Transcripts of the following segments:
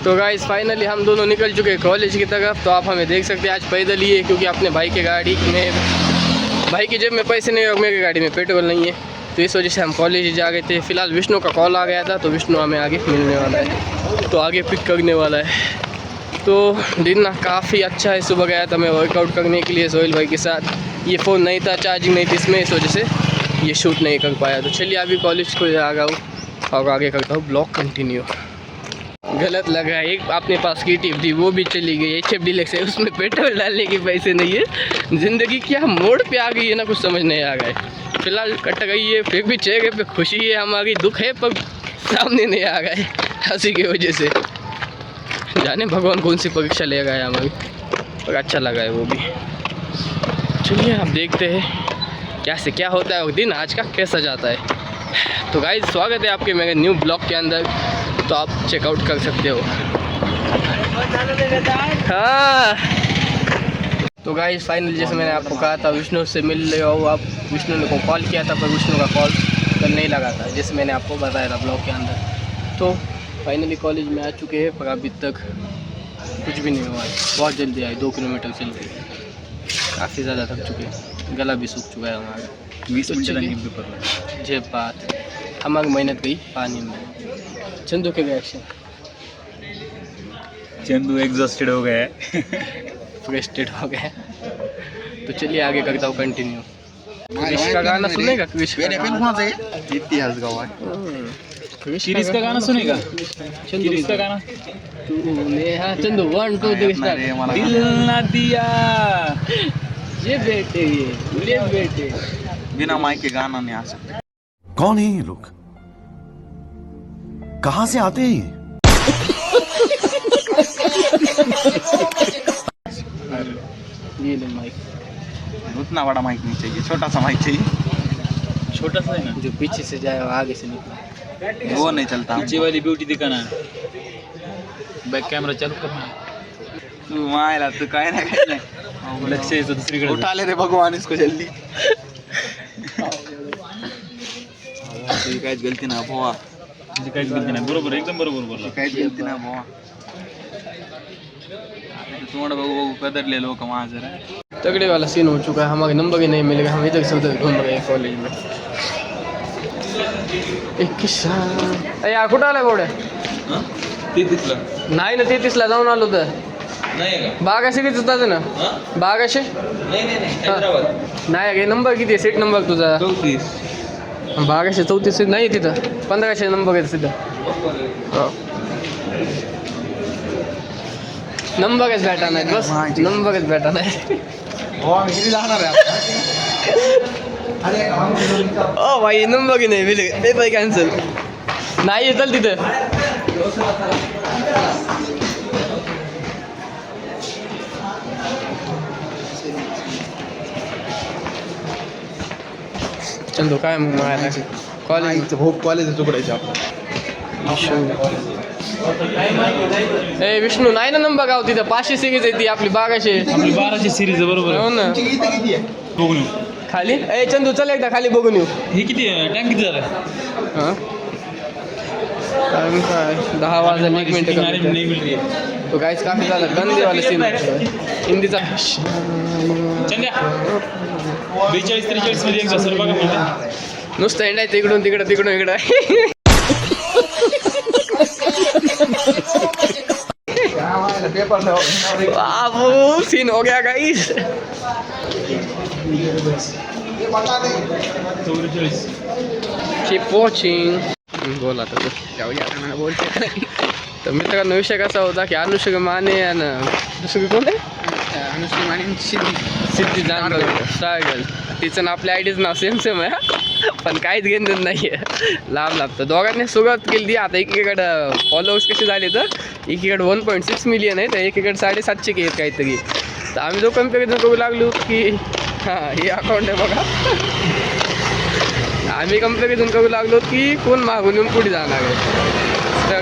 तो guys finally हम दोनों निकल चुके हैं कॉलेज की तरफ। तो आप हमें देख सकते हैं आज पैदल ही है, क्योंकि अपने भाई की गाड़ी में भाई की जेब में पैसे नहीं और मेरी गाड़ी में पेट्रोल नहीं है, तो इस वजह से हम कॉलेज ही जा गए थे। फिलहाल विष्णु का कॉल आ गया था, तो विष्णु हमें आगे मिलने वाला है, तो आगे पिक करने वाला है। तो दिन ना काफ़ी अच्छा है। सुबह गया था मैं वर्कआउट करने के लिए सोहेल भाई के साथ। ये फ़ोन नहीं था, चार्जिंग नहीं थी इसमें, इस वजह से ये शूट नहीं कर पाया। तो चलिए अभी कॉलेज को आ गया हूँ और आगे करता हूँ ब्लॉग कंटिन्यू। गलत लगा, एक अपने पास की टिप थी वो भी चली गई। HF डीलक्स है, उसमें पेट्रोल डालने के पैसे नहीं है। ज़िंदगी क्या मोड़ पे आ गई है ना, कुछ समझ नहीं आ गया है। फिलहाल कट गई है, फिर भी चेहरे पे खुशी है हमारी, दुख है पर सामने नहीं आ गए हंसी की वजह से। जाने भगवान कौन सी परीक्षा ले गया हमारी, पर अच्छा लगा है वो भी। चलिए आप देखते हैं क्या से क्या होता है और दिन आज का कैसा जाता है। तो गाइस स्वागत है आपके मेरे न्यू ब्लॉग के अंदर, तो आप चेकआउट कर सकते हो। हाँ तो गाइस फाइनली जैसे मैंने आपको कहा था विष्णु से मिल रहे हो आप। विष्णु ने को कॉल किया था पर विष्णु का कॉल कल नहीं लगा था, जैसे मैंने आपको बताया था ब्लॉग के अंदर। तो फाइनली कॉलेज में आ चुके हैं, पर अभी तक कुछ भी नहीं हुआ है। बहुत जल्दी आए, 2 किलोमीटर चल के काफ़ी ज़्यादा थक चुके हैं, गला भी सूख चुका है हमारा। 20 मिनट जे बात हमारी मेहनत गई पानी में। चंदू के रिएक्शन? चंदू एग्जॉस्टेड हो गया है, फ्रस्ट्रेट हो गया। तो चलिए आगे करता हूँ कंटिन्यू। क्रिश का गाना सुनेगा? क्रिश इतिहास गवाह शिरीष का गाना सुनेगा? शिरीष का गाना तूने हाँ चंदू 1 2 3 स्टार्ट। दिल ना दिया ये बेटे ये बेटे बिना माइक के गाना नहीं आ सकता। कौन है ये लोग, कहाँ से आते हैं ये? ये ले माइक। उतना बड़ा माइक नहीं चाहिए, छोटा सा माइक चाहिए। छोटा सा है ना, जो पीछे से जाए और आगे से निकले वो नहीं चलता। पीछे वाली ब्यूटी दिखाना, बैक कैमरा चालू करना। तू मायला तू काय ना काय नाही, लक्ष आहे दुसरीकडे। उठा ले रे भगवान इसको जल्दी। तुझी काहीच गलती ना भावा, तुझी काहीच गलती नाही। बरोबर एकदम बरोबर बोलला, काहीच गलती ना भावा। तोंड बघू बघू कदरले लोक माझं। तगड़े वाला सीन हो चुका है, हमारे नंबर ही नहीं मिलेगा, हम इधर से उधर घूम रहे हैं कॉलेज में। एक किस्सा यार कुठं आलाय बोर्ड? 33 ला नाही ना, 33 ला जाऊन आलो तर नाही का? बागाशी किती होतात ना? बागाशी नाही हैदराबाद नाही, नंबर किती आहे? सीट नंबर तुझा 34 बागाशी 34 नाही तिथं, 1500 नंबर आहे तिथं। नंबरच भेटा नाही, बस नंबरच भेटा नाही। ओ भाई नंबर की नाही मिले, पेपर कॅन्सल नाही चल तिथं। चंदू काय मग मला कॉलेज कॉलेज उघडायचं ए विष्णू नाही ना नंबर गाव तिथं 500 सिरीज आहे ती आपली बागाशी, आपली 1200 सिरीज बरोबर हो ना बघून खाली। ए चंदू चल एकदा खाली बघून येऊ। हे किती टँक किती झालं? हां काय 10 वाजता 1 मिनिट नाही मिळली तो गाइस काफी झालं गंदे वाले सीन हिंदीचा। चंद्या 42 43 मध्ये एकदा सर बघा म्हणजे नुसतं हिंडायचं इकडून तिकडं तिकडून इकडं। बाबू सीन हो गया गाइस। 44 keep watching. बोला तर जाऊया बोलते नाही तर मित्रांनो विषय कसा होता की अनुष्का माने आणि दुसरी कोण आहे? अनुष्का माने सिद्धी जानकर स्टार तिचं ना आपल्या आयडीचं नाव सेम आहे, पण काहीच घेणं नाही आहे, लांब तर दोघांनी सुरुवात केली ती। आता एकीकडं फॉलोअर्स कसे झाले तर एकीकडे 1.6 मिलियन आहे, तर एकीकडे 750K आहेत काहीतरी। तर आम्ही जो कम्पॅरिझन करू लागलो की हां हे अकाउंट आहे बघा, आम्ही कम्पॅरिझन करू लागलो की कोण मागून येऊन पुढे जाणार आहे। तर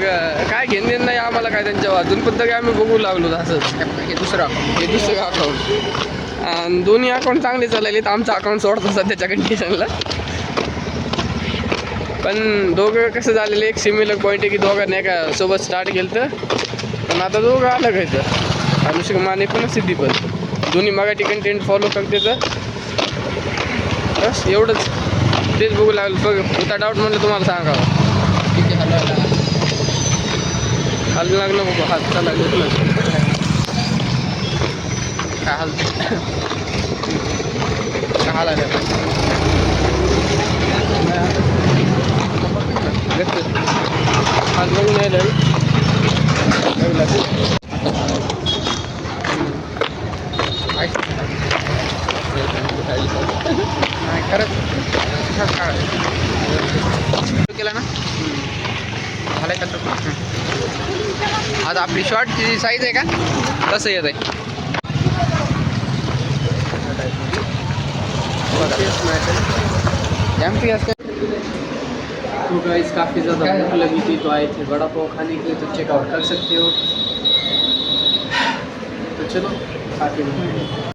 काय घेणं नाही आम्हाला काय त्यांच्या वाचून, पण तरी आम्ही बघू लागलो असंच। हे दुसरं अकाउंट आणि दोन्ही अकाउंट चांगले चालले, तर आमचं अकाउंट सोडतो सध्याच्या कंडिशनला। पण दोघं कसं झालेलं एक सिमिलर पॉईंट आहे की दोघांनी एका सोबत स्टार्ट केलं तर पण आता दोघं अलग आहेत. अनुष्का माने पण सिद्धी पण दोन्ही मराठी कंटेंट फॉलो करते तर बस एवढंच. तेच बघू लागलं. बघ होता डाऊट म्हटलं तुम्हाला सांगावं. हलू लागलं बघू हात लागलं काय हाल काय हाल आलं हात बघून यायला खरंच केला ना झालाय का? आता आपली शॉर्टची साईज आहे का कसं येत आहे? तो गाइस काफ़ी ज़्यादा भूख लगी थी तो आए थे बड़ा पाव खाने के लिए, तो चेकआउट कर सकते हो. तो चलो खाते हैं.